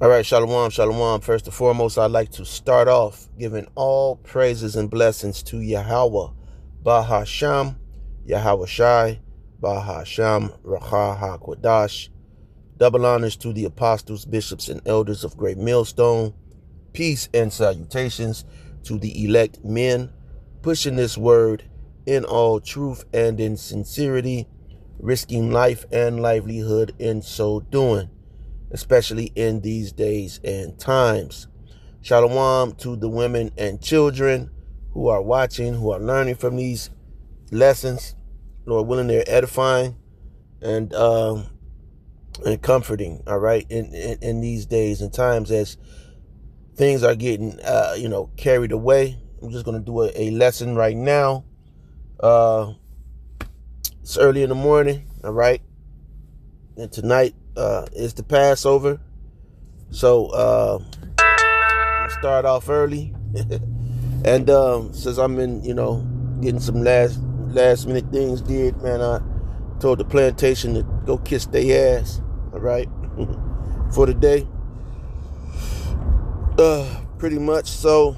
All right, shalom, shalom. First and foremost, I'd like to start off giving all praises and blessings to Yahweh, Bahasham, Yahweh Shai, Bahasham, Racha HaKodash. Double honors to the apostles, bishops, and elders of Great Millstone. Peace and salutations to the elect men, pushing this word in all truth and in sincerity, risking life and livelihood in so doing, especially in these days and times. Shalom to the women and children who are watching, who are learning from these lessons. Lord willing, they're edifying and comforting, all right, in these days and times as things are getting, carried away. I'm just going to do a lesson right now. It's early in the morning, all right, and tonight is the Passover, so start off early. And since I'm in, getting some last minute things did, man, I told the plantation to go kiss their ass, all right, for the day. Pretty much. So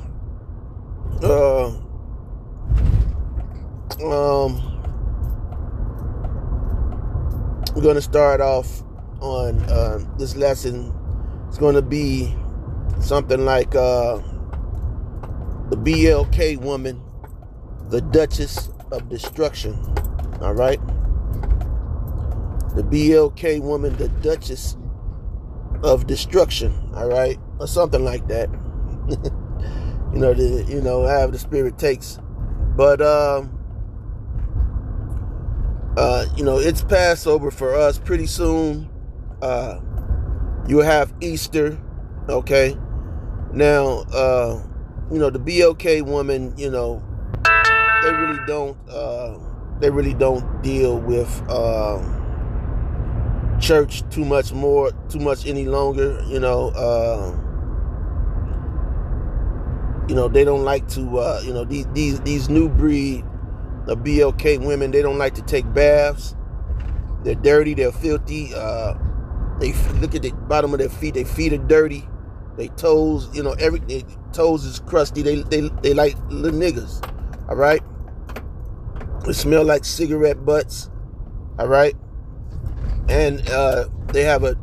we're going to start off on this lesson. It's going to be something like the BLK woman, the Dutchess of Destruction. All right, the BLK woman, the Dutchess of Destruction. All right, or something like that. However the spirit takes. But it's Passover for us pretty soon. You'll have Easter, okay? Now, the BLK woman, they really don't deal with church too much any longer. They don't like to, these new breed of BLK women, they don't like to take baths. They're dirty, they're filthy. They look at the bottom of their feet. Their feet are dirty. They toes, their toes is crusty. They like little niggas. All right. They smell like cigarette butts. All right. And they have a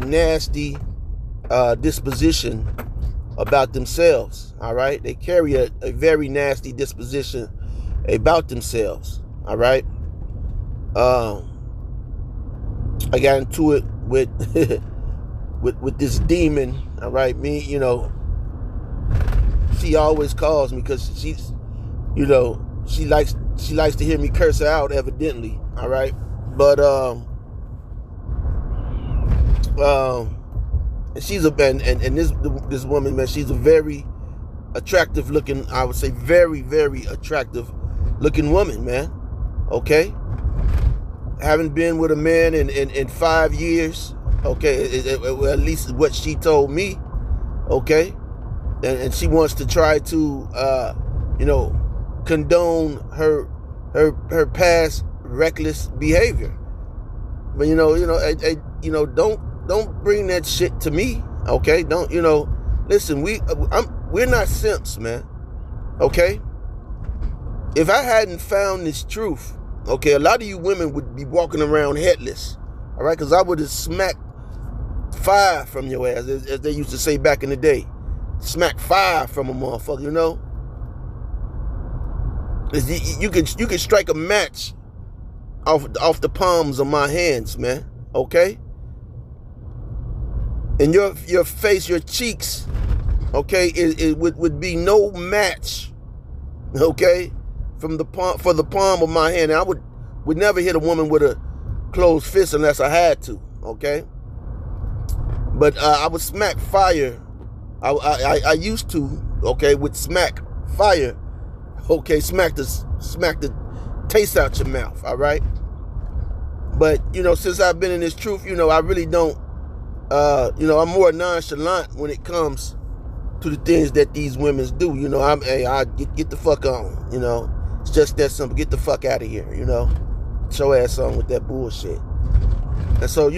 nasty disposition about themselves. All right. They carry a very nasty disposition about themselves. All right. I got into it with with this demon. All right. Me, she always calls me because she's, she likes to hear me curse her out, evidently. All right. But she's and this woman, man, she's a very attractive looking, I would say very, very attractive looking woman, man. Okay. Haven't been with a man in 5 years. Okay. Well, at least what she told me. Okay. And she wants to try to, condone her past reckless behavior. But don't bring that shit to me. Okay. Don't, listen, we're not simps, man. Okay. If I hadn't found this truth, okay, a lot of you women would be walking around headless. All right. Because I would have smacked fire from your ass, as they used to say back in the day. Smack fire from a motherfucker, You can strike a match off the palms of my hands, man. Okay? And your face, your cheeks, okay, it would be no match, okay, for the palm of my hand. And I would never hit a woman with a closed fist unless I had to, okay? But I would smack fire. I used to, okay, would smack fire, okay, smack the taste out your mouth, all right? But, since I've been in this truth, I really don't, I'm more nonchalant when it comes to the things that these women do. I get the fuck on, it's just that simple. Get the fuck out of here, Get your ass on with that bullshit. And so,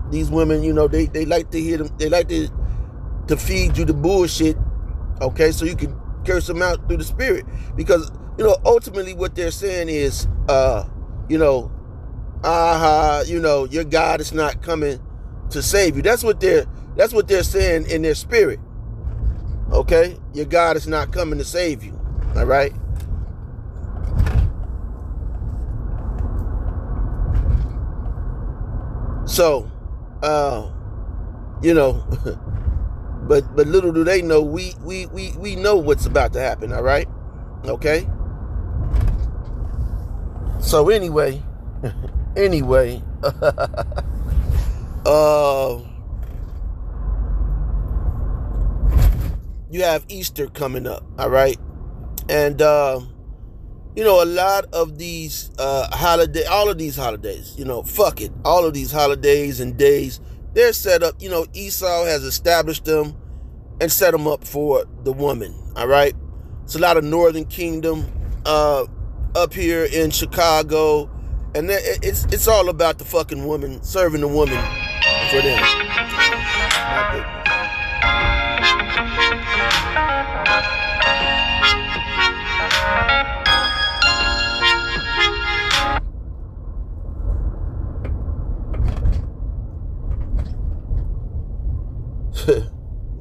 these women, they like to hear them. They like to feed you the bullshit. Okay, so you can curse them out through the spirit, because ultimately what they're saying is, your God is not coming to save you. That's what they're saying in their spirit. Okay, your God is not coming to save you. All right. So, but little do they know, we know what's about to happen. All right. Okay. So anyway, you have Easter coming up. All right. And, a lot of these all of these holidays, fuck it. All of these holidays and days, they're set up, Esau has established them and set them up for the woman. All right. It's a lot of Northern Kingdom up here in Chicago. And it's all about the fucking woman, serving the woman for them.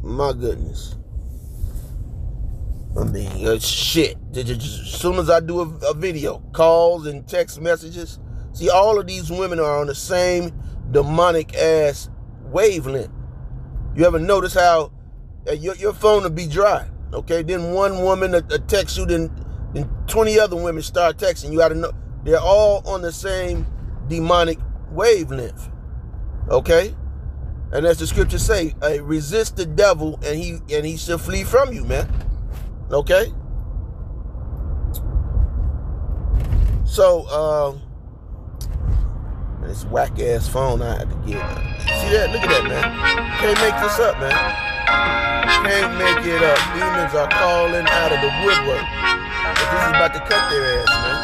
My goodness. I mean, shit. As soon as I do a video, calls and text messages, see, all of these women are on the same demonic ass wavelength. You ever notice how your phone will be dry? Okay, then one woman text you, then 20 other women start texting you. Out of know they're all on the same demonic wavelength. Okay. And as the scriptures say, resist the devil and he shall flee from you, man. Okay? So, this whack ass phone I had to get. See that? Look at that, man. Can't make this up, man. Can't make it up. Demons are calling out of the woodwork. But this is about to cut their ass, man.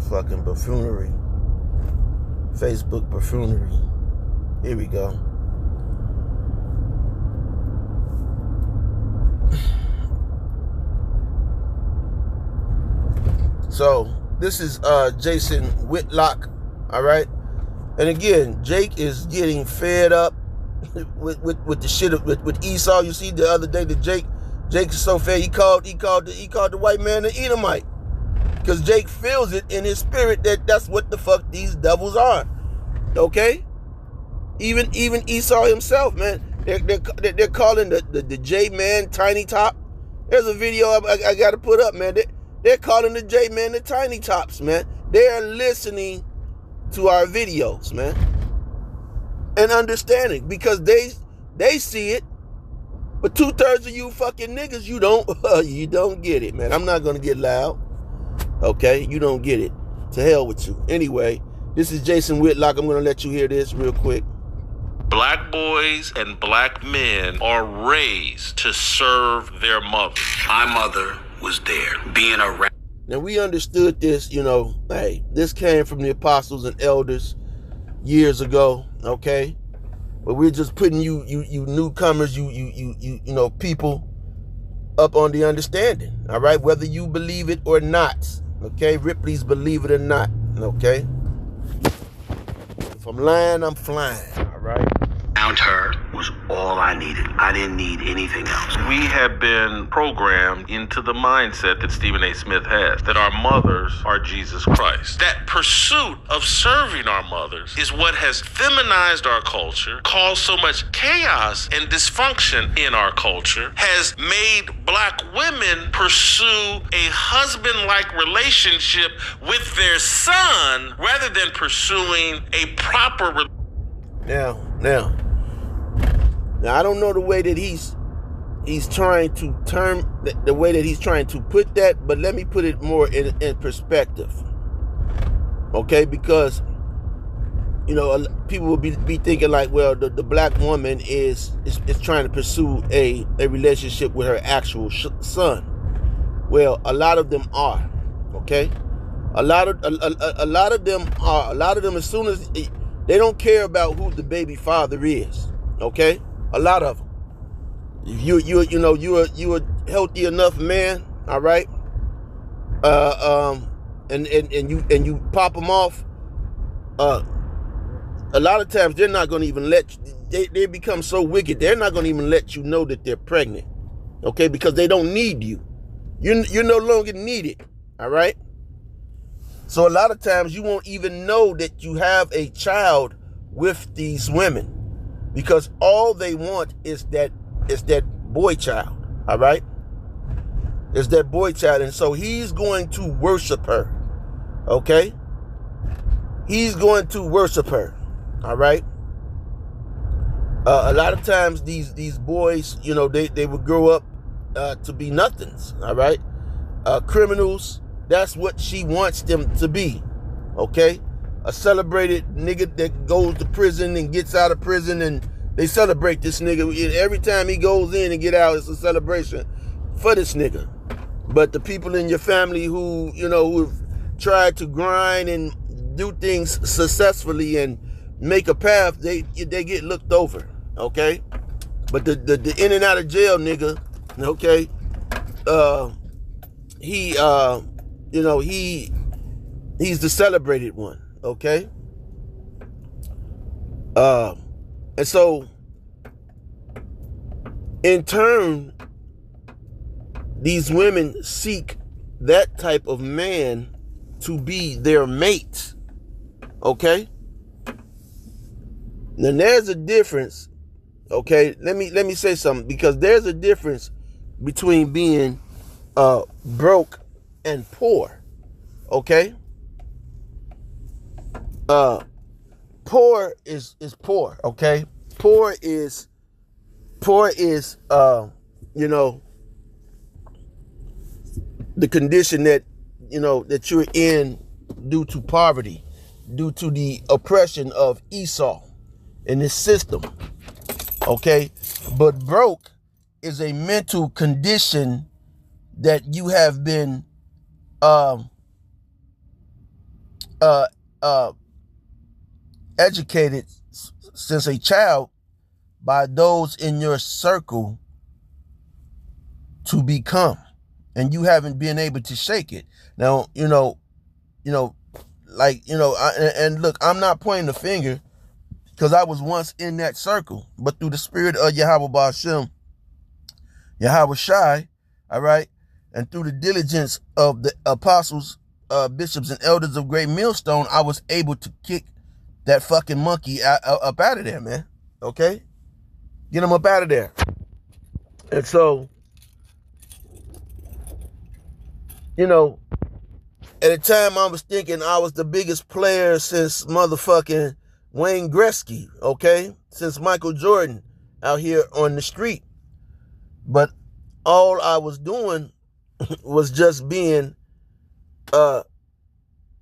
Fucking buffoonery. Facebook buffoonery. Here we go. So this is Jason Whitlock. All right. And again, Jake is getting fed up with the shit with Esau. You see the other day that Jake is so fed, he called the white man an Edomite. Because Jake feels it in his spirit that's what the fuck these devils are. Okay? Even Esau himself, man. They're calling the J-Man Tiny Top. There's a video I got to put up, man. They're calling the J-Man the Tiny Tops, man. They're listening to our videos, man. And understanding. Because they see it. But 2/3 of you fucking niggas, you don't get it, man. I'm not going to get loud. Okay, you don't get it. To hell with you. Anyway, this is Jason Whitlock. I'm going to let you hear this real quick. Black boys and black men are raised to serve their mother. My mother was there, being around. Now, we understood this, hey, this came from the apostles and elders years ago, okay? But we're just putting you newcomers, you people up on the understanding, all right? Whether you believe it or not, okay? Ripley's believe it or not, okay? If I'm lying, I'm flying, all right? Around her was all I needed. I didn't need anything else. We have been programmed into the mindset that Stephen A. Smith has, that our mothers are Jesus Christ. That pursuit of serving our mothers is what has feminized our culture, caused so much chaos and dysfunction in our culture, has made black women pursue a husband-like relationship with their son rather than pursuing a proper relationship. Now, I don't know the way that he's trying to the way that he's trying to put that, but let me put it more in perspective. Okay, because people will be thinking like, well, the black woman is trying to pursue a relationship with her actual son. Well, a lot of them are, okay. A lot of them are. A lot of them, as soon as they don't care about who the baby father is, okay. A lot of them. You're a healthy enough man, all right. And you pop them off. A lot of times they're not going to even let you, they become so wicked, they're not going to even let you know that they're pregnant, okay, because they don't need you. You're no longer needed, all right. So a lot of times you won't even know that you have a child with these women, because all they want is that boy child, all right. It's that boy child, and so he's going to worship her, okay. He's going to worship her. All right. A lot of times these boys, they would grow up to be nothings. All right. Criminals. That's what she wants them to be. Okay. A celebrated nigga that goes to prison and gets out of prison, and they celebrate this nigga. Every time he goes in and get out, it's a celebration for this nigga. But the people in your family who've tried to grind and do things successfully and make a path, they get looked over, okay. But the in and out of jail nigga, okay, he's the celebrated one, okay. And so in turn, these women seek that type of man to be their mate, okay. Now there's a difference, okay. Let me say something, because there's a difference between being broke and poor, okay. Poor is poor, okay. Poor is the condition that that you're in due to poverty, due to the oppression of Esau in this system, okay. But broke is a mental condition that you have been educated since a child by those in your circle to become, and you haven't been able to shake it. Now, and look, I'm not pointing the finger, because I was once in that circle, but through the spirit of Yahweh Ba'ashem, Yahweh Shai, all right, and through the diligence of the apostles, bishops, and elders of Great Millstone, I was able to kick that fucking monkey up out of there, man, okay? Get him up out of there. And so, at the time I was thinking I was the biggest player since motherfucking Wayne Gretzky, okay? Since Michael Jordan out here on the street. But all I was doing was just being the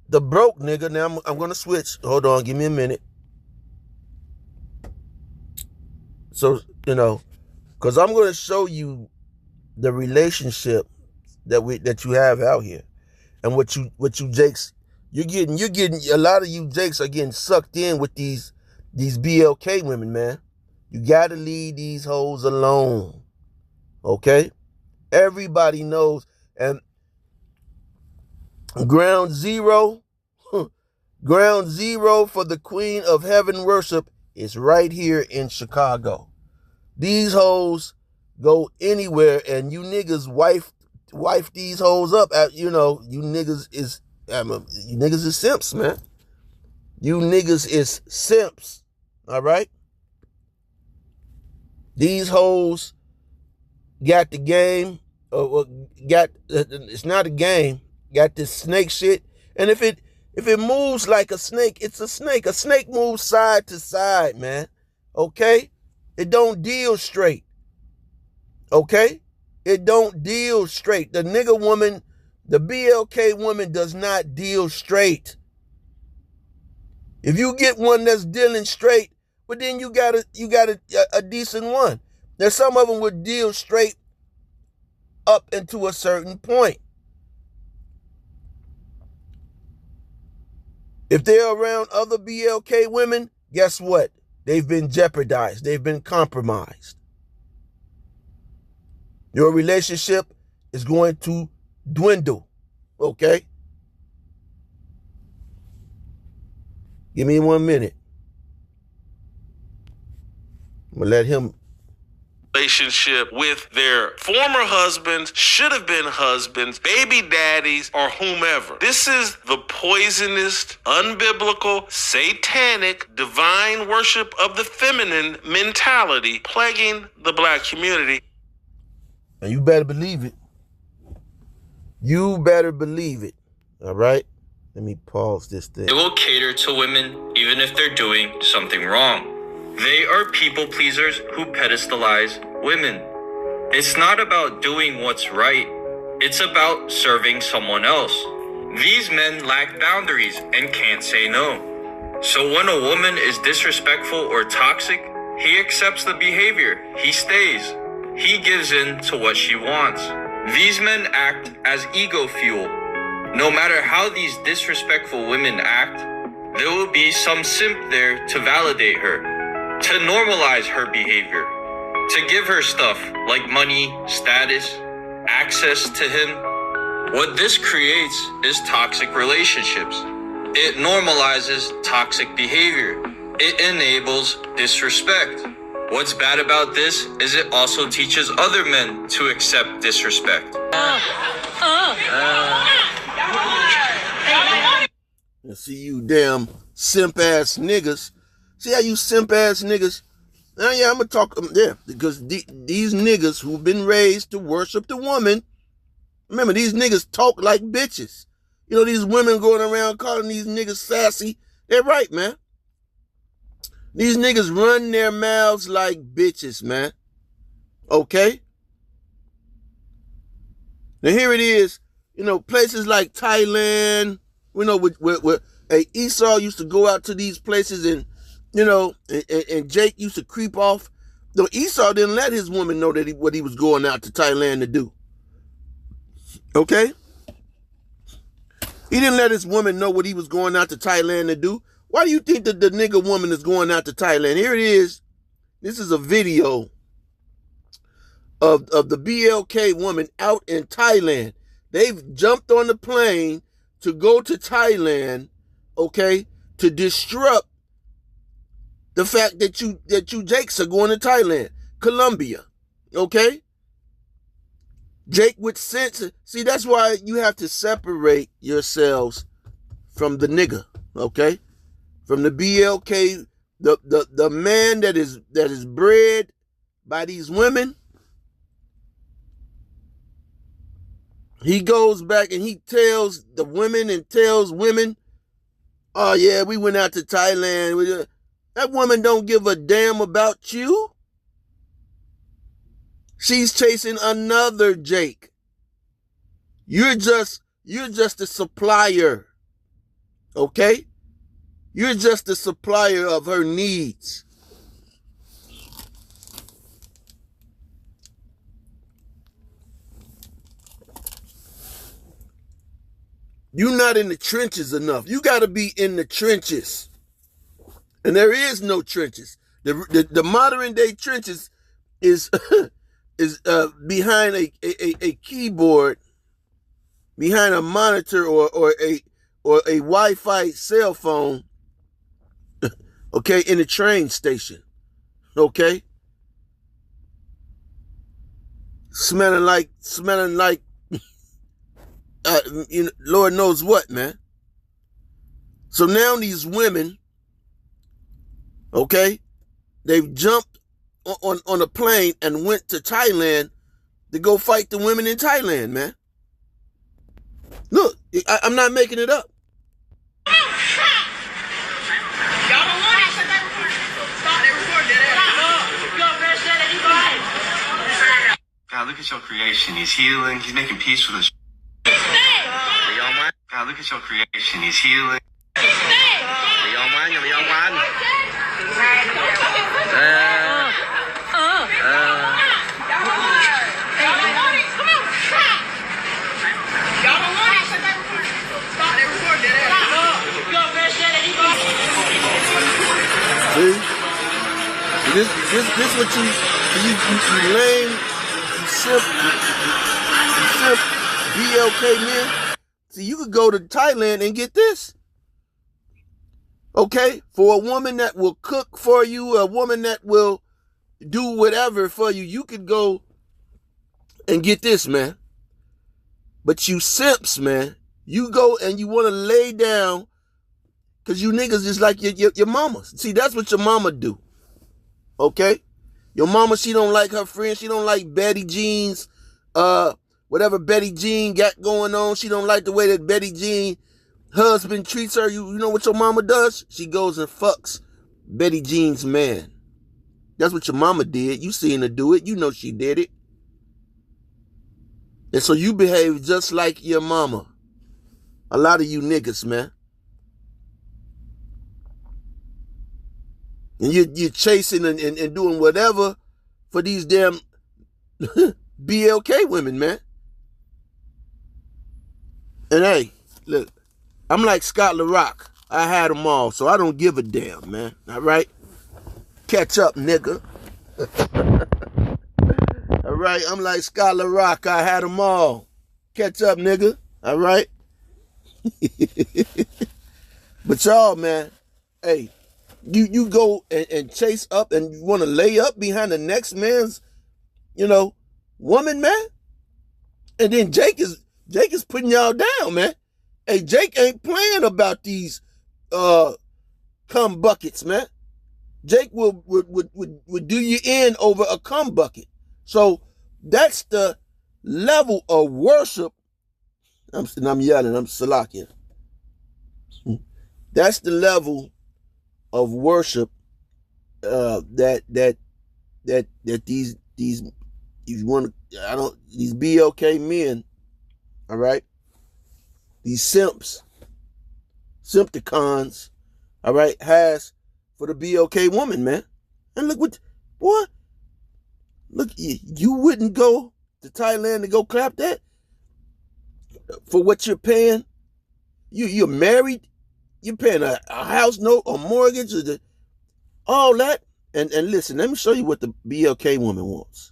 broke nigga. Now I'm going to switch. Hold on, give me a minute. So, because I'm going to show you the relationship that you have out here. And what you jakes, you're getting a lot of you jakes are getting sucked in with these BLK women, man. You gotta leave these hoes alone. Okay? Everybody knows. And ground zero for the Queen of Heaven worship is right here in Chicago. These hoes go anywhere, and you niggas wife these hoes up. You niggas is simps, man. You niggas is simps. All right. These hoes got the game. It's not a game. Got this snake shit. And if it moves like a snake, it's a snake. A snake moves side to side, man. Okay? It don't deal straight. Okay? It don't deal straight. The nigga woman, the BLK woman does not deal straight. If you get one that's dealing straight, but then you got a decent one. Now some of them would deal straight up into a certain point. If they're around other BLK women, guess what? They've been jeopardized. They've been compromised. Your relationship is going to dwindle, okay? Give me 1 minute. I'm going to let him. Relationship with their former husbands, should have been husbands, baby daddies, or whomever. This is the poisonous, unbiblical, satanic, divine worship of the feminine mentality plaguing the black community. And you better believe it. You better believe it. All right? Let me pause this thing. They will cater to women even if they're doing something wrong. They are people pleasers who pedestalize women. It's not about doing what's right. It's about serving someone else. These men lack boundaries and can't say no. So when a woman is disrespectful or toxic, he accepts the behavior. He stays. He gives in to what she wants. These men act as ego fuel. No matter how these disrespectful women act, there will be some simp there to validate her, to normalize her behavior, to give her stuff like money, status, access to him. What this creates is toxic relationships. It normalizes toxic behavior. It enables disrespect. What's bad about this is it also teaches other men to accept disrespect. And see you damn simp-ass niggas. See how you simp-ass niggas? Now, yeah, I'm going to talk, because these niggas who've been raised to worship the woman, remember, these niggas talk like bitches. You know, these women going around calling these niggas sassy. They're right, man. These niggas run their mouths like bitches, man. Okay? Now, here it is. You know, places like Thailand, you know, where Esau used to go out to these places and, you know, and Jake used to creep off. Though Esau didn't let his woman know that what he was going out to Thailand to do. Okay? He didn't let his woman know what he was going out to Thailand to do. Why do you think that the nigga woman is going out to Thailand? Here it is. This is a video of the BLK woman out in Thailand. They've jumped on the plane to go to Thailand, okay, to disrupt the fact that you Jakes are going to Thailand, Colombia, okay? Jake with sense. See, that's why you have to separate yourselves from the nigga, okay? From the BLK, the man that is bred by these women. He goes back and he tells the women and tells women, oh yeah, we went out to Thailand. That woman don't give a damn about you. She's chasing another Jake. You're just a supplier. Okay? You're just a supplier of her needs. You're not in the trenches enough. You got to be in the trenches. And there is no trenches. The modern day trenches is behind a keyboard, behind a monitor or a Wi-Fi cell phone, okay, in a train station, okay? Smelling like you know, Lord knows what, man. So now these women, okay, they've jumped on a plane and went to Thailand to go fight the women in Thailand, man. Look, I'm not making it up. God, look at your creation. He's healing. He's making peace with us. God, look at your creation. He's healing. See? This what you lame, you simp, BLK men. See, you could go to Thailand and get this. Okay? For a woman that will cook for you, a woman that will do whatever for you, you could go and get this, man. But you simps, man, you go and you want to lay down because you niggas just like your mama. See, that's what your mama do. Okay? Your mama, she don't like her friends. She don't like Betty Jean's, whatever Betty Jean got going on. She don't like the way that Betty Jean husband treats her. You know what your mama does? She goes and fucks Betty Jean's man. That's what your mama did. You seen her do it. You know she did it. And so you behave just like your mama. A lot of you niggas, man. And you're chasing and doing whatever for these damn BLK women, man. And hey, look, I'm like Scott LaRock. I had them all, so I don't give a damn, man. All right? Catch up, nigga. All right? I'm like Scott LaRock. I had them all. Catch up, nigga. All right? But y'all, man, hey, you go and chase up and you want to lay up behind the next man's, woman, man. And then Jake is putting y'all down, man. Hey, Jake ain't playing about these cum buckets, man. Jake would do you in over a cum bucket. So that's the level of worship. I'm yelling, I'm salakia. That's the level of worship that these these BLK men, all right, these simpticons, all right, has for the BLK woman, man. And look you wouldn't go to Thailand to go clap that for what you're paying. You're married. You're paying a house note or mortgage or all that. And listen, let me show you what the BLK woman wants.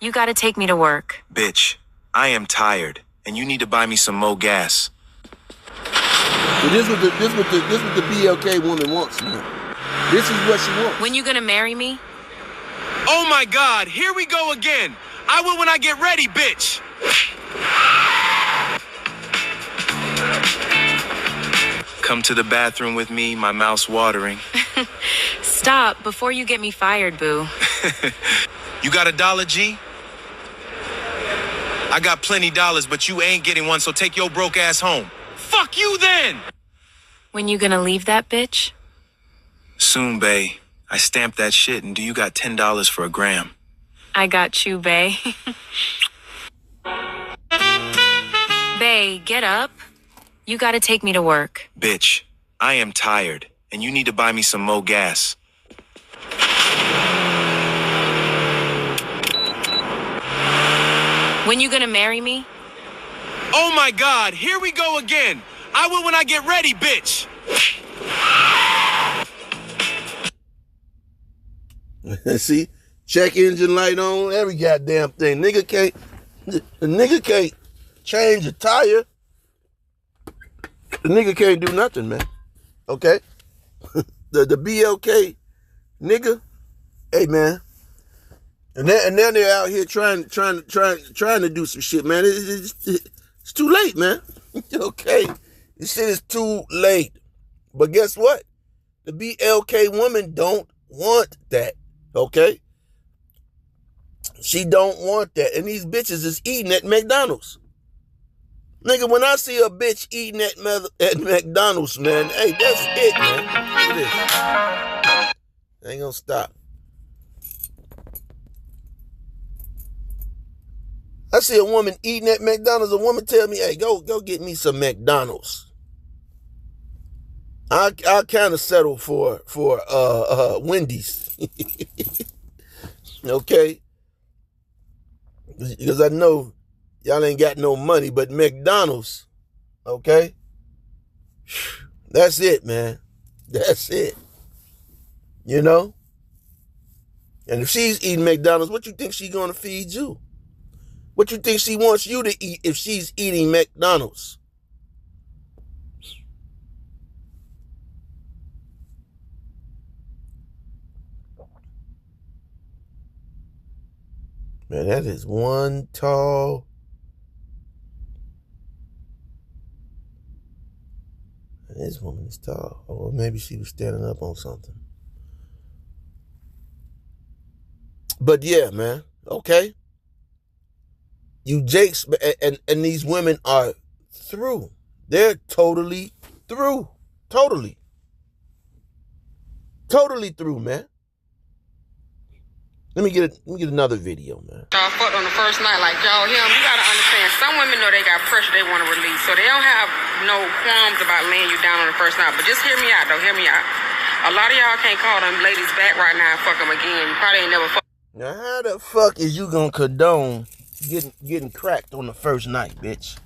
You gotta take me to work. Bitch, I am tired, and you need to buy me some more gas. So this what the BLK woman wants, man. This is what she wants. When you gonna marry me? Oh my God, here we go again. I will when I get ready, bitch. Come to the bathroom with me, my mouth's watering. Stop before you get me fired, boo. You got $1, G? I got plenty dollars, but you ain't getting one, so take your broke ass home. Fuck you then! When you gonna leave that bitch? Soon, bae. I stamped that shit, and do you got $10 for a gram? I got you, bae. Bae, get up. You gotta take me to work. Bitch, I am tired, and you need to buy me some more gas. When you gonna marry me? Oh my God, here we go again. I will when I get ready, bitch. See? Check engine light on, every goddamn thing. The nigga can't change a tire. The nigga can't do nothing, man. Okay? the BLK nigga, hey man. And then they're out here trying to do some shit, man. It's too late, man. Okay? This shit is too late. But guess what? The BLK woman don't want that. Okay? She don't want that. And these bitches is eating at McDonald's. Nigga, when I see a bitch eating at McDonald's, man, hey, that's it, man. Look at this. I ain't gonna stop. I see a woman eating at McDonald's. A woman tell me, hey, go get me some McDonald's. I'll kind of settle for Wendy's. Okay? Because I know y'all ain't got no money, but McDonald's, okay? That's it, man. That's it. You know? And if she's eating McDonald's, what you think she's going to feed you? What you think she wants you to eat if she's eating McDonald's? Man, that is one tall. This woman is tall. Or maybe she was standing up on something. But yeah, man. Okay. You Jakes and these women are through. They're totally through. Totally through, man. Let me get another video, man. Y'all fucked on the first night like y'all him. You gotta understand, some women know they got pressure they want to release, so they don't have no qualms about laying you down on the first night. But just hear me out, though. Hear me out. A lot of y'all can't call them ladies back right now and fuck them again. You probably ain't never fuck. Now, how the fuck is you gonna condone getting cracked on the first night, bitch?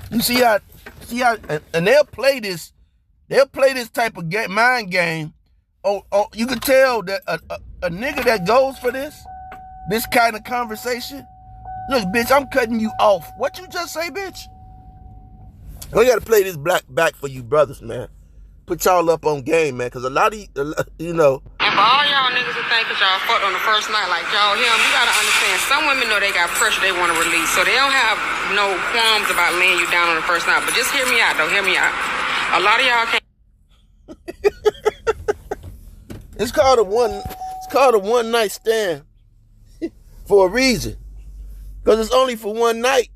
You see how, and they'll play this type of mind game. Oh, you can tell that a nigga that goes for this kind of conversation. Look, bitch, I'm cutting you off. What you just say, bitch? We gotta play this back for you brothers, man. Put y'all up on game, man, because a lot of you know. And for all y'all niggas who think that y'all fucked on the first night like y'all him, you gotta understand, some women know they got pressure they want to release, so they don't have no qualms about laying you down on the first night. But just hear me out, though. Hear me out. A lot of y'all can't. It's called a one night stand for a reason. Because it's only for one night.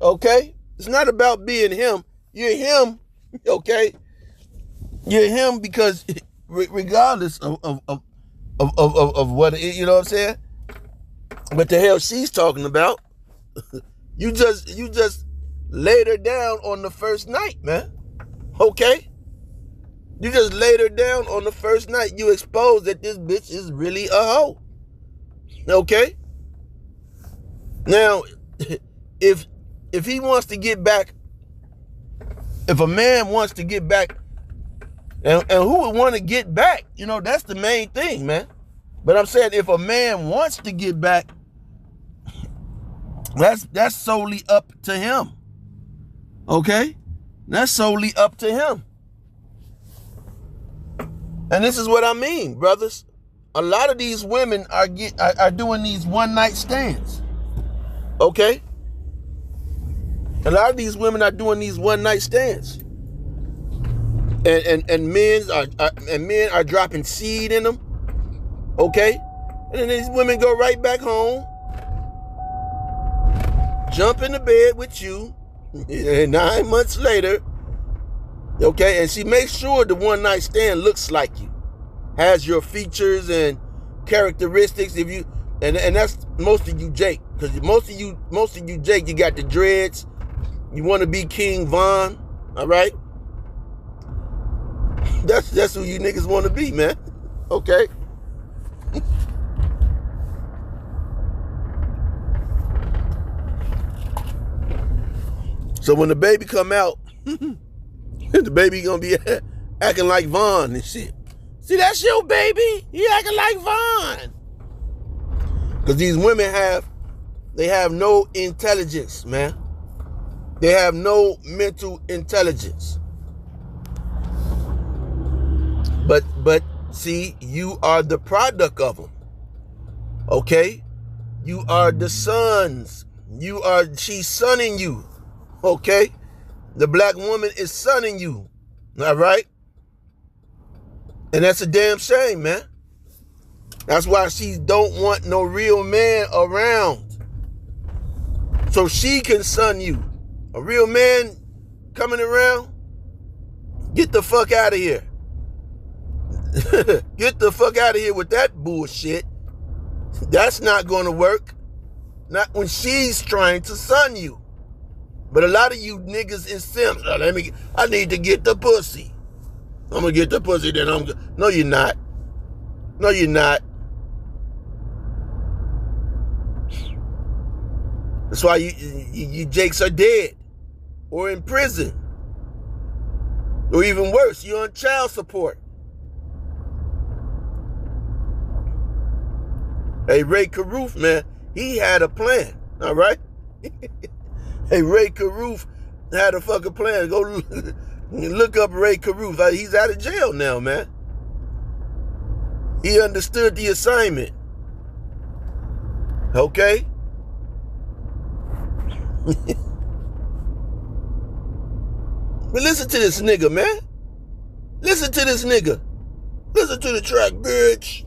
Okay? It's not about being him. You're him, okay? You're him because regardless of what, you know what I'm saying? What the hell she's talking about, you just laid her down on the first night, man. Okay? You just laid her down on the first night. You exposed that this bitch is really a hoe. Okay? Now, if he wants to get back, if a man wants to get back, and who would want to get back? You know, that's the main thing, man. But I'm saying if a man wants to get back, that's solely up to him. Okay? That's solely up to him. And this is what I mean, brothers. A lot of these women are doing these one night stands. Okay? A lot of these women are doing these one night stands. And men are dropping seed in them. Okay? And then these women go right back home, jump in the bed with you, and 9 months later, okay, and she makes sure the one night stand looks like you, has your features and characteristics. If you and that's most of you Jake, because most of you Jake, you got the dreads. You want to be King Von, all right? That's who you niggas want to be, man. Okay. So when the baby come out, the baby gonna be acting like Vaughn and shit. See, that's your baby. He acting like Vaughn. Because these women have no intelligence, man. They have no mental intelligence. But see, you are the product of them. Okay? You are the sons. She's sonning you. Okay? The black woman is sonning you. All right? And that's a damn shame, man. That's why she don't want no real man around. So she can son you. A real man coming around, get the fuck out of here. Get the fuck out of here with that bullshit. That's not going to work. Not when she's trying to son you. But a lot of you niggas is simps. I need to get the pussy. I'm gonna get the pussy, then no, you're not. No, you're not. That's why you Jakes are dead or in prison. Or even worse, you're on child support. Hey, Ray Caruth, man, he had a plan, all right? Hey, Ray Caruth had a fucking plan. Go look up Ray Caruth. He's out of jail now, man. He understood the assignment. Okay? But listen to this nigga, man. Listen to this nigga. Listen to the track, bitch.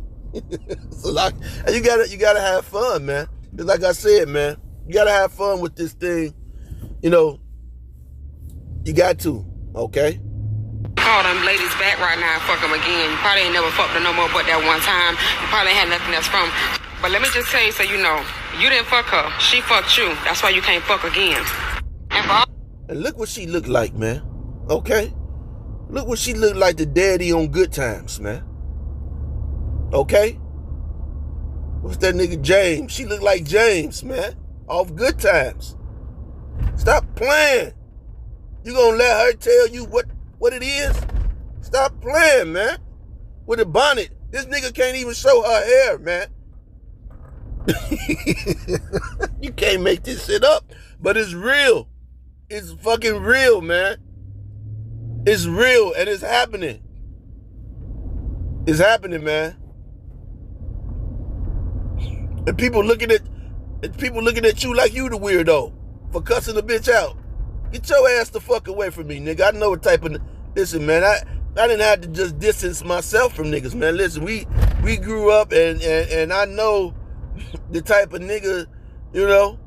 So like, and you gotta have fun, man. Because like I said, man, you gotta have fun with this thing. You know, you got to, okay? Call them ladies back right now and fuck them again. You probably ain't never fucked her no more but that one time. You probably ain't had nothing else from. But let me just tell you so you know, you didn't fuck her. She fucked you. That's why you can't fuck again. And look what she looked like, man. Okay? Look what she looked like, the daddy on Good Times, man. Okay? What's that nigga James? She looked like James, man. Off Good Times. Stop playing. You gonna let her tell you what it is? Stop playing, man. With a bonnet. This nigga can't even show her hair, man. You can't make this shit up. But it's real. It's fucking real, man. It's real and it's happening. It's happening, man. And people looking at you like you the weirdo for cussing the bitch out. Get your ass the fuck away from me, nigga. I know what type of... Listen, man, I didn't have to just distance myself from niggas, man. Listen, we grew up and I know the type of nigga, you know.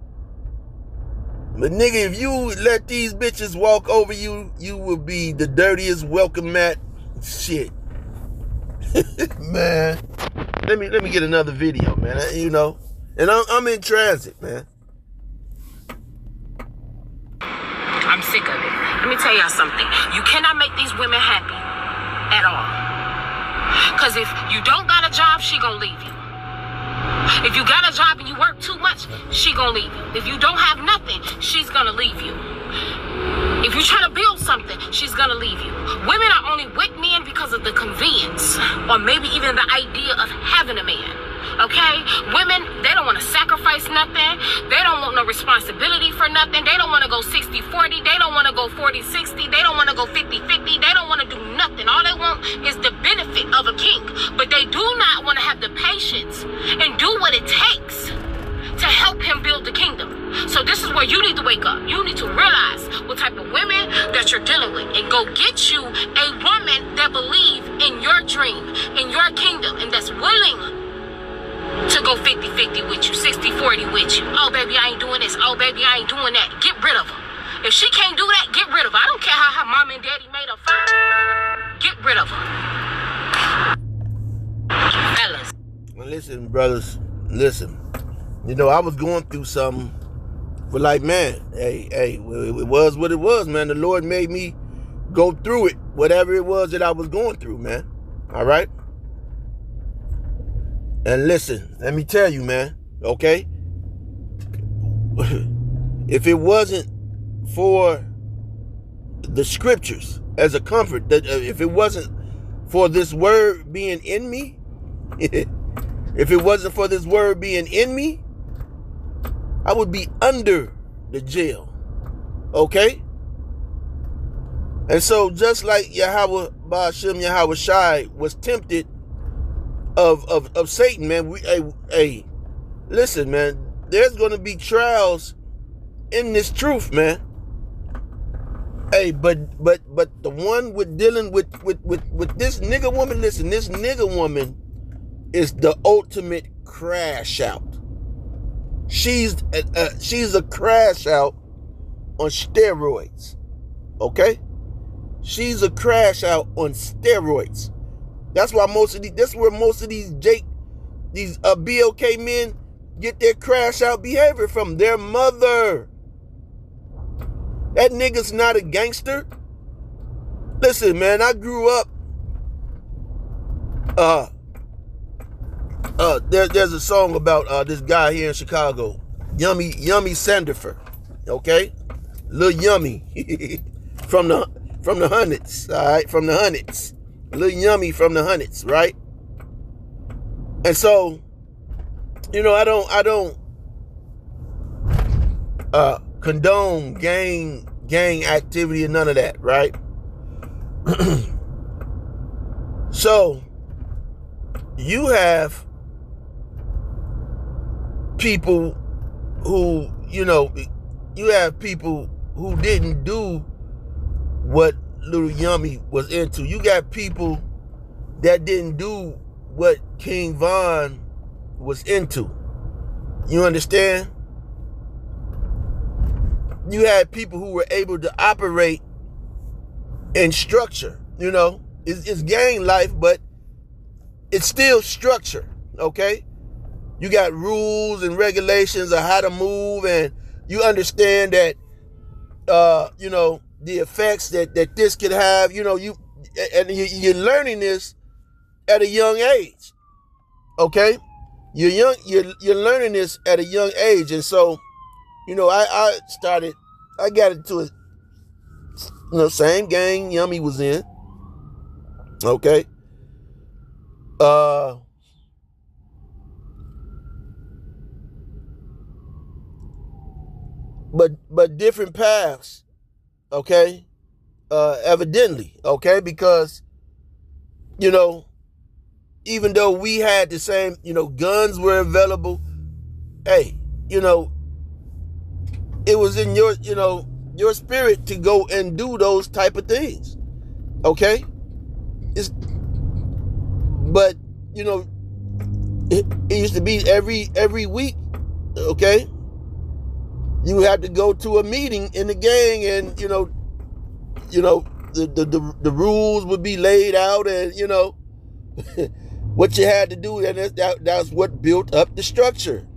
But nigga, if you let these bitches walk over you, you will be the dirtiest welcome mat. Shit. Man. Let me get another video, man. You know. And I'm in transit, man. I'm sick of it. Let me tell y'all something. You cannot make these women happy at all. Because if you don't got a job, she gonna leave you. If you got a job and you work too much, she gonna leave you. If you don't have nothing, she's gonna leave you. If you're trying to build something, she's gonna leave you. Women are only with men because of the convenience, or maybe even the idea of having a man. Okay? Women, they don't want to sacrifice nothing. They don't want no responsibility for nothing. They don't want to go 60-40. They don't want to go 40-60. They don't want to go 50-50. They don't want to do nothing. All they want is the benefit of a king. But they do not want to have the patience and do what it takes to help him build the kingdom. So this is where you need to wake up. You need to realize what type of women that you're dealing with and go get you a woman that believes in your dream, in your kingdom, and that's willing to go 50-50 with you, 60-40 with you. Oh, baby, I ain't doing this. Oh, baby, I ain't doing that. Get rid of her. If she can't do that, get rid of her. I don't care how her mom and daddy made her fight. Get rid of her. Fellas. Well, listen, brothers. Listen. You know, I was going through something. But like, man, hey, it was what it was, man. The Lord made me go through it, whatever it was that I was going through, man. All right? And listen, let me tell you, man, okay? If it wasn't for the scriptures as a comfort, that if it wasn't for this word being in me, if it wasn't for this word being in me, I would be under the jail. Okay? And so just like Yahweh Ba'ashem Yahweh Shai was tempted of Satan, man, hey, listen, man, there's gonna be trials in this truth, man. Hey, but the one with dealing with this nigga woman, listen, this nigga woman is the ultimate crash out. She's a crash out on steroids. Okay? She's a crash out on steroids. That's why that's where most of these BOK men get their crash out behavior from their mother. That nigga's not a gangster. Listen, man, I grew up There's a song about this guy here in Chicago, Yummy Sandifer, okay, Lil Yummy from the hundreds, all right, from the hundreds, Lil Yummy from the hundreds, right? And so, I don't condone gang activity and none of that, right? So you have people who, you have people who didn't do what Little Yummy was into. You got people that didn't do what King Von was into. You understand? You had people who were able to operate in structure. It's gang life, but it's still structure, okay? You got rules and regulations of how to move, and you understand that, the effects that this could have. You're learning this at a young age, okay? You're learning this at a young age, and so, I got into it, same gang Yummy was in, okay? But different paths, okay? Evidently, okay? Because, even though we had the same, guns were available, hey, it was in your spirit to go and do those type of things, okay? But it used to be every week, okay? You had to go to a meeting in the gang, and the rules would be laid out, and what you had to do, and that's what built up the structure,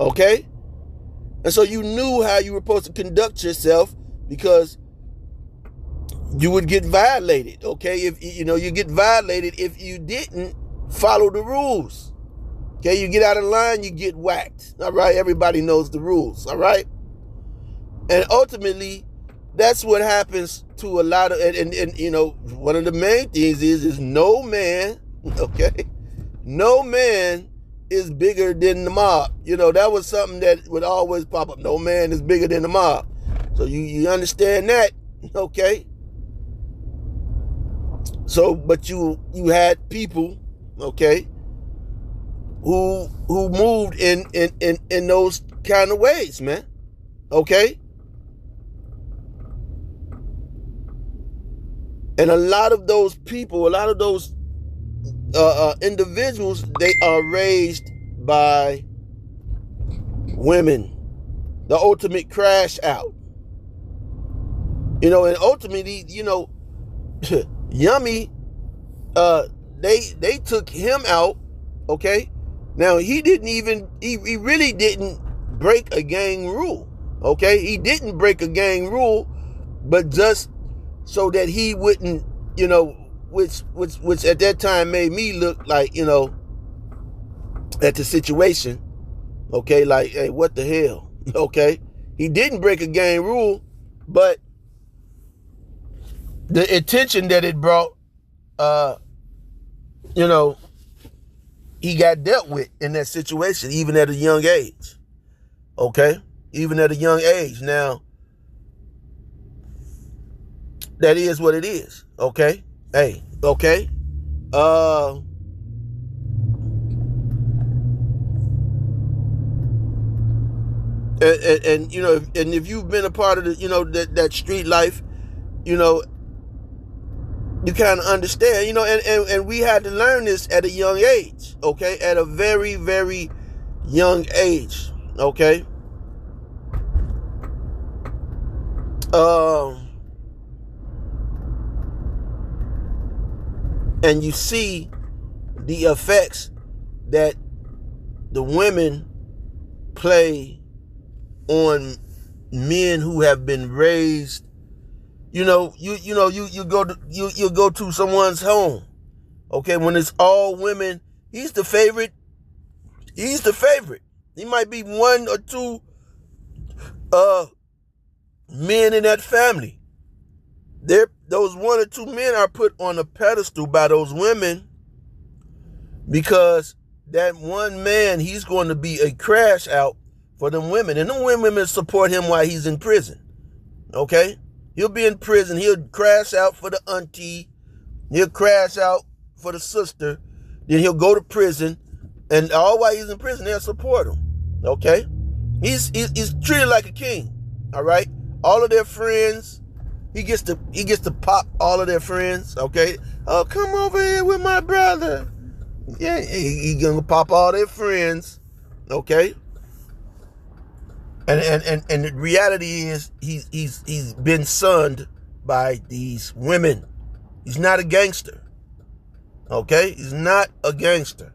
okay? And so you knew how you were supposed to conduct yourself, because you would get violated, okay? If you get violated if you didn't follow the rules. Okay, you get out of line, you get whacked. All right, everybody knows the rules, all right? And ultimately, that's what happens to a lot of, and one of the main things is no man, okay? No man is bigger than the mob. That was something that would always pop up. No man is bigger than the mob. So you understand that, okay? So, but you had people, okay, who moved in those kind of ways, man, okay? And a lot of those people, a lot of those individuals, they are raised by women, the ultimate crash out. And ultimately, Yummy, they took him out, okay? Now, he really didn't break a gang rule, okay? He didn't break a gang rule, but just so that he wouldn't, which at that time made me look like, at the situation, okay, like, hey, what the hell, okay? He didn't break a gang rule, but the attention that it brought, he got dealt with in that situation, even at a young age, okay? Even at a young age. Now, that is what it is, okay? Hey, okay? And if you've been a part of the, that street life, you kind of understand, and we had to learn this at a young age, okay? At a very, very young age, okay? And you see the effects that the women play on men who have been raised. You go to someone's home, Okay, when it's all women, he's the favorite. He's the favorite. He might be one or two men in that family. Those one or two men are put on a pedestal by those women because that one man, he's going to be a crash out for them women. And them women support him while he's in prison. Okay? He'll be in prison. He'll crash out for the auntie. He'll crash out for the sister. Then he'll go to prison. And all while he's in prison, they'll support him. Okay? He's treated like a king. All right? All of their friends, he gets to pop all of their friends. Okay? Oh, come over here with my brother. Yeah, he gonna pop all their friends. Okay? And the reality is he's been sunned by these women. He's not a gangster. Okay? He's not a gangster.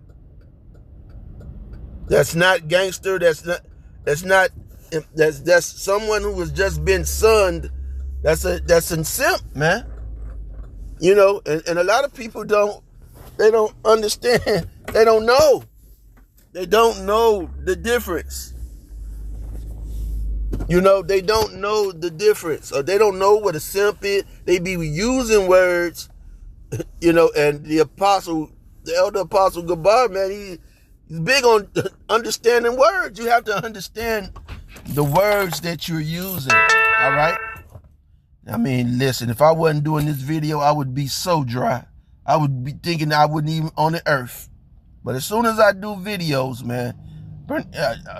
That's not gangster. That's someone who has just been sunned. That's a simp, man. You know, and a lot of people don't understand. They don't know. They don't know the difference. You know, they don't know the difference, or they don't know what a simp is. They be using words, you know, and the elder apostle Gabar, man, he's big on understanding words. You have to understand the words that you're using, all right? I mean, listen, if I wasn't doing this video, I would be so dry. I would be thinking I wouldn't even on the earth. But as soon as I do videos, man,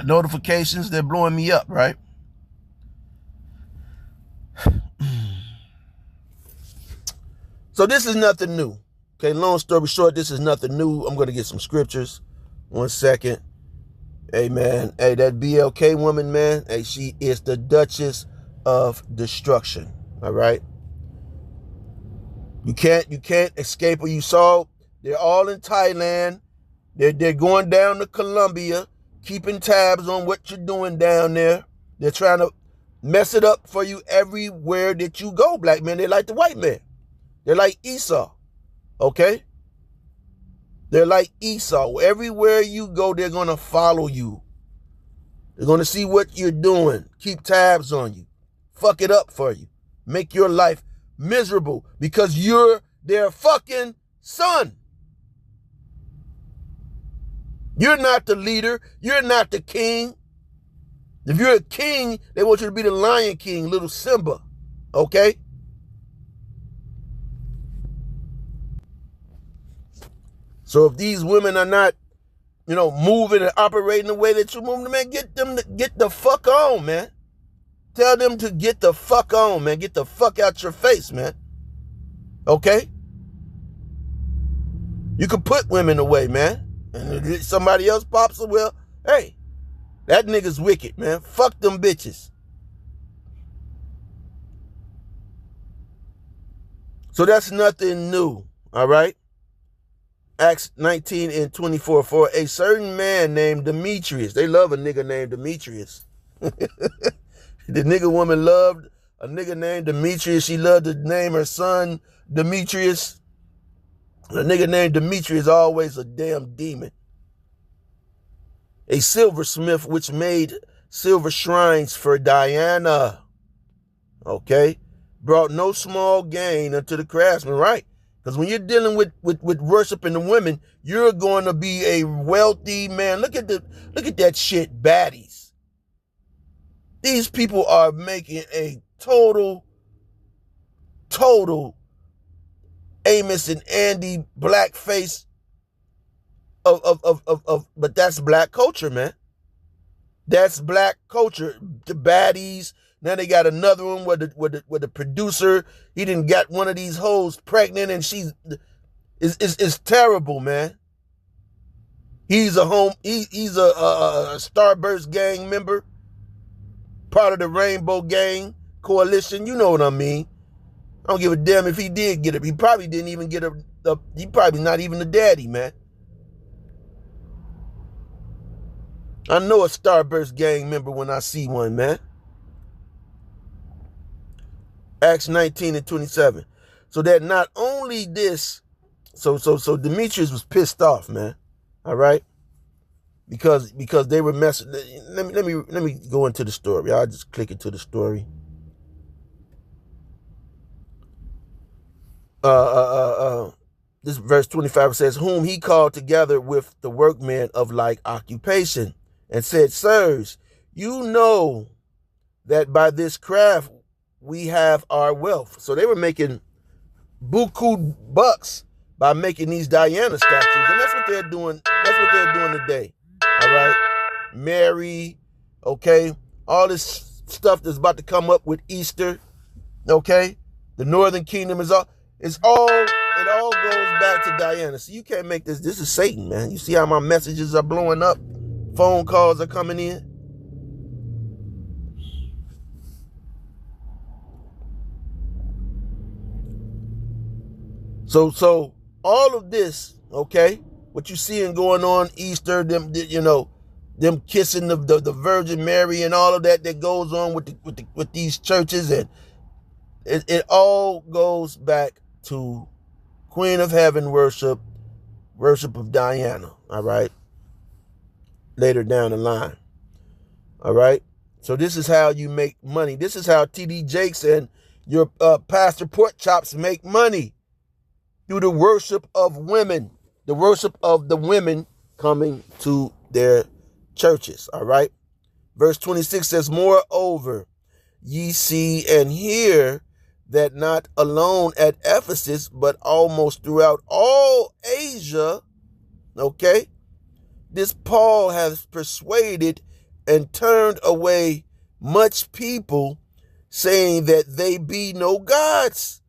notifications, they're blowing me up, right? So this is nothing new. Okay, long story short, this is nothing new. I'm going to get some scriptures. 1 second. Hey, man. Hey, that BLK woman, man. Hey, she is the Dutchess of Destruction. All right? You can't escape her. You saw they're all in Thailand. They're going down to Colombia, keeping tabs on what you're doing down there. They're trying to mess it up for you everywhere that you go, black man. They're like the white man. They're like Esau, okay? They're like Esau. Everywhere you go, they're going to follow you. They're going to see what you're doing, keep tabs on you, fuck it up for you, make your life miserable because you're their fucking son. You're not the leader. You're not the king. If you're a king, they want you to be the Lion King, little Simba, okay? So if these women are not, you know, moving and operating the way that you move, man, get them to get the fuck on, man. Tell them to get the fuck on, man. Get the fuck out your face, man. Okay? You can put women away, man. And if somebody else pops up, well, hey, that nigga's wicked, man. Fuck them bitches. So that's nothing new, all right? Acts 19 and 24, for a certain man named Demetrius. They love a nigga named Demetrius. The nigga woman loved a nigga named Demetrius. She loved to name her son Demetrius. A nigga named Demetrius is always a damn demon. A silversmith which made silver shrines for Diana. Okay? Brought no small gain unto the craftsman, right? Because when you're dealing with worshiping the women, you're going to be a wealthy man. Look at that shit, baddies. These people are making a total Amos and Andy blackface but that's black culture, man. That's black culture. The baddies. Now they got another one where the producer, he didn't got one of these hoes pregnant and she's terrible, man. He's a Starburst gang member, part of the Rainbow Gang Coalition. You know what I mean. I don't give a damn if he did get it. He probably didn't even get he probably not even the daddy, man. I know a Starburst gang member when I see one, man. Acts 19 and 27. So that not only this So Demetrius was pissed off, man. All right, because they were messing. Let me go into the story. I'll just click into the story. This verse 25 says, whom he called together with the workmen of like occupation, and said, sirs, you know that by this craft we have our wealth. So they were making buku bucks by making these Diana statues, and that's what they're doing. That's what they're doing today. All right, Mary, okay, all this stuff that's about to come up with Easter, okay. The Northern Kingdom is all. It all goes back to Diana. So you can't make this. This is Satan, man. You see how my messages are blowing up? Phone calls are coming in. So all of this, okay, what you seeing going on Easter, them kissing the Virgin Mary and all of that goes on with these churches, and it all goes back to Queen of Heaven worship of Diana, all right, later down the line, all right. So this is how you make money. This is how T.D. Jakes and your Pastor Pork Chops make money, through the worship of women, the worship of the women coming to their churches, all right. Verse 26 says, moreover, ye see and hear that not alone at Ephesus, but almost throughout all Asia, okay, this Paul has persuaded and turned away much people, saying that they be no gods,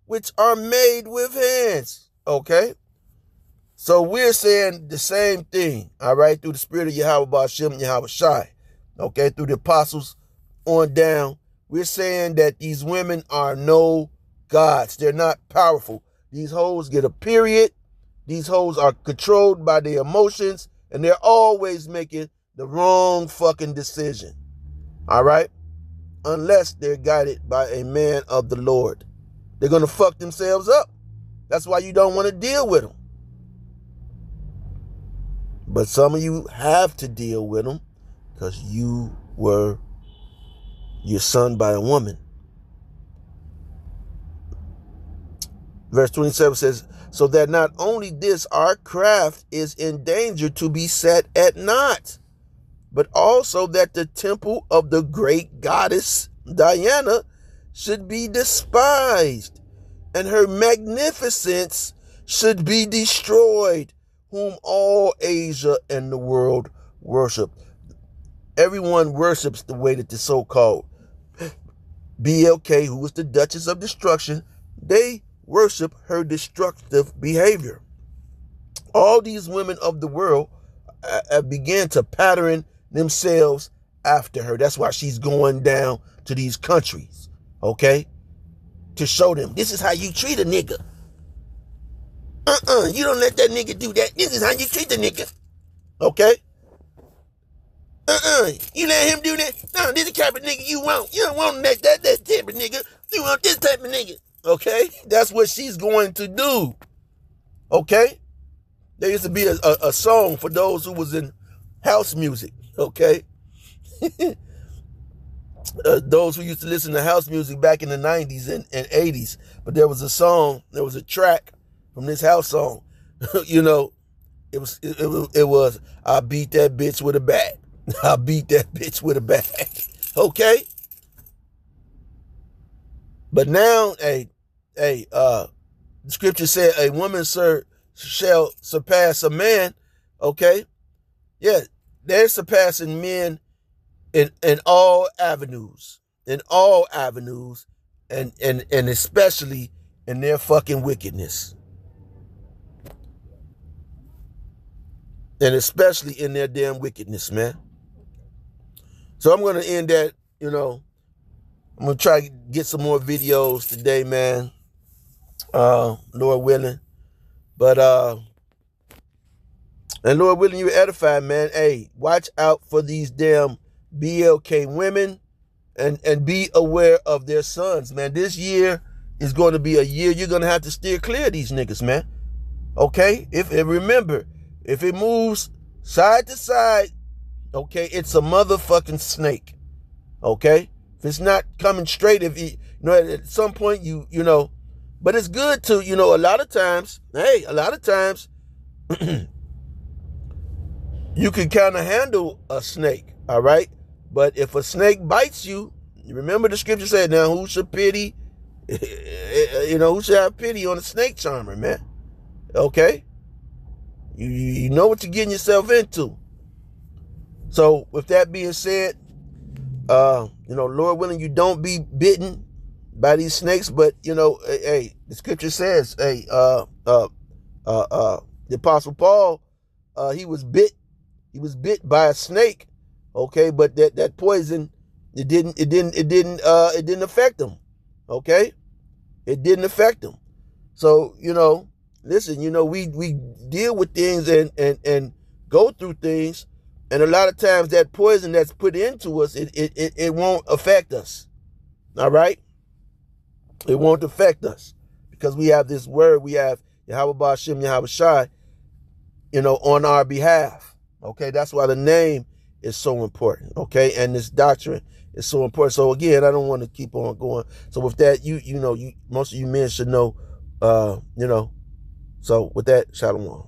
which are made with hands, okay? So we're saying the same thing, all right, through the spirit of Yahweh Ba'ashem, Yahweh Shai, okay, through the apostles on down. We're saying that these women are no gods. They're not powerful. These hoes get a period. These hoes are controlled by their emotions, and they're always making the wrong fucking decision. All right? Unless they're guided by a man of the Lord. They're going to fuck themselves up. That's why you don't want to deal with them. But some of you have to deal with them because you were your son by a woman. Verse 27 says, so that not only this, our craft is in danger to be set at naught, but also that the temple of the great goddess Diana should be despised, and her magnificence should be destroyed, whom all Asia and the world worship. Everyone worships the way that the so-called BLK, who was the Duchess of Destruction, they worship her destructive behavior. All these women of the world began to pattern themselves after her. That's why she's going down to these countries, okay, to show them this is how you treat a nigga. You don't let that nigga do that. This is how you treat the nigga, okay? You let him do that? No, this is the type of nigga you want. You don't want that type of nigga. You want this type of nigga. Okay? That's what she's going to do. Okay? There used to be a song for those who was in house music. Okay? Those who used to listen to house music back in the 90s and 80s. But there was a song, there was a track from this house song. You know, it was I beat that bitch with a bat. I beat that bitch with a bat. Okay? But now, the scripture said a woman shall surpass a man. Okay? Yeah, they're surpassing men in all avenues. In all avenues. And especially in their fucking wickedness. And especially in their damn wickedness, man. So I'm going to end that, I'm going to try to get some more videos today, man. Lord willing. But, and Lord willing, you're edified, man. Hey, watch out for these damn BLK women and be aware of their sons, man. This year is going to be a year you're going to have to steer clear of these niggas, man. Okay? Remember, if it moves side to side, okay, it's a motherfucking snake. Okay? If it's not coming straight, if you know, at some point you know, but it's good to, you know, a lot of times you can kind of handle a snake, all right? But if a snake bites you, you remember the scripture said, now who should pity, you know, who should have pity on a snake charmer, man? Okay? You know what you're getting yourself into. So with that being said, you know, Lord willing, you don't be bitten by these snakes, but you know, hey, the scripture says, hey, the Apostle Paul, he was bit by a snake, okay, but that poison, it didn't affect him, okay, it didn't affect him. So you know, listen, you know, we deal with things and go through things, and a lot of times that poison that's put into us, it won't affect us, all right. It won't affect us because we have this word, we have Yahweh Ba'ashem Yahweh Shai, you know, on our behalf. Okay, that's why the name is so important. Okay, and this doctrine is so important. So again, I don't want to keep on going. So with that, you know, most of you men should know, you know. So with that, Shalom.